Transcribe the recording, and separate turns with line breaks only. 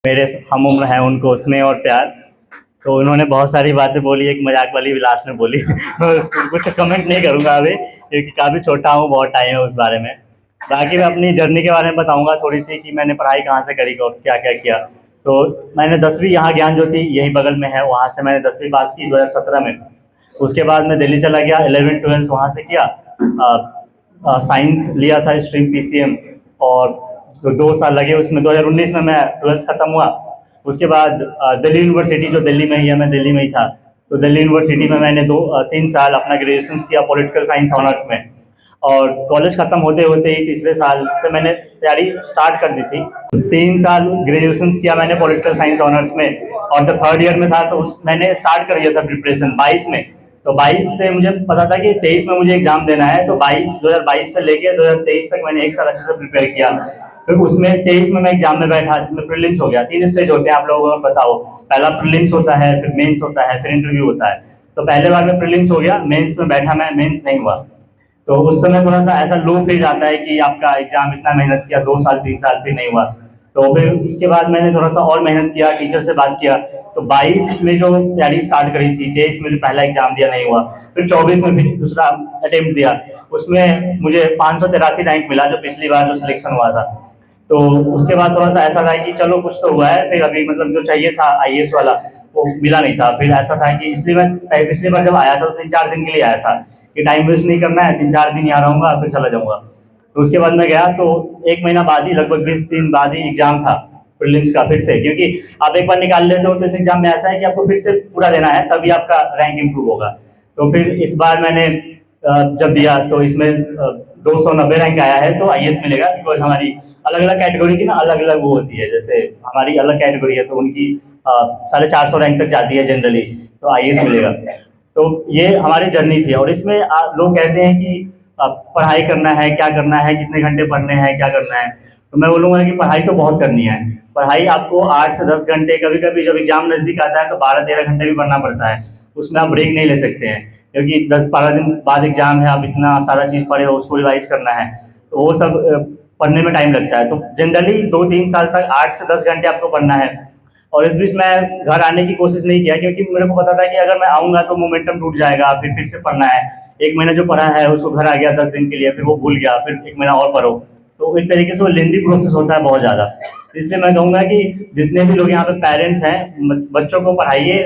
मेरे हम उम्र हैं उनको स्नेह और प्यार। तो उन्होंने बहुत सारी बातें बोली, एक मजाक वाली भी लास्ट में बोली। मैं उसको कुछ कमेंट नहीं करूंगा अभी, क्योंकि काफ़ी छोटा हूँ, बहुत टाइम है उस बारे में। बाकी मैं अपनी जर्नी के बारे में बताऊंगा थोड़ी सी, कि मैंने पढ़ाई कहाँ से करी और क्या क्या किया। तो मैंने 10वीं यहाँ ज्ञान ज्योति यहीं बगल में है, वहाँ से मैंने 10वीं पास की 2017 में। उसके बाद मैं दिल्ली चला गया, 11th 12th वहाँ से किया। साइंस लिया था, स्ट्रीम पीसीएम। और तो 2 साल लगे उसमें, 2019 में मैं 12th खत्म हुआ। उसके बाद दिल्ली यूनिवर्सिटी, जो दिल्ली में ही है, मैं दिल्ली में ही था, तो दिल्ली यूनिवर्सिटी में मैंने 3 साल अपना ग्रेजुएशन किया पॉलिटिकल साइंस ऑनर्स में। और कॉलेज खत्म होते होते ही तीसरे साल से मैंने तैयारी स्टार्ट कर दी थी। 3 साल ग्रेजुएशन किया मैंने पॉलिटिकल साइंस ऑनर्स में, और जब थर्ड ईयर में था तो मैंने स्टार्ट कर दिया था प्रिपरेशन 22 में। तो 22 से मुझे पता था कि 23 में मुझे एग्जाम देना है, तो 2022 से लेके 2023 तक मैंने 1 साल अच्छे से प्रिपेयर किया। फिर उसमें 23 में मैं एग्जाम में बैठा, जिसमें प्रीलिम्स हो गया। 3 स्टेज होते हैं, आप लोगों को बताओ। पहला प्रीलिम्स होता है, फिर मेंस होता है, फिर इंटरव्यू होता है। तो पहले बार में प्रीलिम्स हो गया, मेंस में बैठा मैं, मेंस नहीं हुआ। तो उस समय थोड़ा सा ऐसा लो फेज आता है कि आपका एग्जाम, इतना मेहनत किया 2 साल 3 साल, फिर नहीं हुआ। तो फिर उसके बाद मैंने थोड़ा सा और मेहनत किया, टीचर से बात किया। तो 22 में जो तैयारी स्टार्ट करी थी, 23 में जो पहला एग्जाम दिया नहीं हुआ, फिर 24 में फिर दूसरा अटेम्प्ट दिया। उसमें मुझे 583 रैंक मिला, जो पिछली बार जो सिलेक्शन हुआ था। तो उसके बाद थोड़ा सा ऐसा था कि चलो कुछ तो हुआ है। फिर अभी मतलब जो चाहिए था आईएएस वाला, वो मिला नहीं था। फिर ऐसा था कि इसलिए मैं पिछली बार जब आया था तो 3-4 दिन के लिए आया था, कि टाइम वेस्ट नहीं करना है, 3-4 दिन यहाँ रहूंगा फिर चला जाऊंगा। तो उसके बाद मैं गया, तो 1 महीना बाद ही, लगभग 20 दिन बाद ही एग्जाम था प्रीलिम्स का फिर से। क्योंकि आप एक बार निकाल लेते हो तो इस एग्जाम में ऐसा है कि आपको फिर से पूरा देना है, तभी आपका रैंक इंप्रूव होगा। तो फिर इस बार मैंने जब दिया तो इसमें 290 रैंक आया है, तो आईएएस मिलेगा। बिकॉज हमारी अलग अलग कैटेगरी की ना अलग अलग वो होती है, जैसे हमारी अलग कैटेगरी है तो उनकी 450 रैंक तक जाती है जनरली, तो आईएएस मिलेगा। तो ये हमारी जर्नी थी। और इसमें लोग कहते हैं कि पढ़ाई करना है, क्या करना है, कितने घंटे पढ़ने हैं, क्या करना है। तो मैं बोलूँगा कि पढ़ाई तो बहुत करनी है। पढ़ाई आपको 8 से 10 घंटे, कभी कभी जब एग्जाम नज़दीक आता है तो 12-13 घंटे भी पढ़ना पड़ता है। उसमें आप ब्रेक नहीं ले सकते हैं, क्योंकि 10-12 दिन बाद एग्जाम है, आप इतना सारा चीज़ पढ़े हो, उसको रिवाइज करना है, तो वो सब पढ़ने में टाइम लगता है। तो जनरली 2-3 साल तक 8 से 10 घंटे आपको पढ़ना है। और इस बीच मैं घर आने की कोशिश नहीं किया, क्योंकि मेरे को पता था कि अगर मैं आऊँगा तो मोमेंटम टूट जाएगा, फिर से पढ़ना है। 1 महीना जो पढ़ा है उसको घर आ गया 10 दिन के लिए, फिर वो भूल गया, फिर 1 महीना और पढ़ो। तो एक तरीके से वो लेंदी प्रोसेस होता है बहुत ज़्यादा। इसलिए मैं कहूँगा कि जितने भी लोग यहाँ पे पेरेंट्स हैं, बच्चों को पढ़ाइए।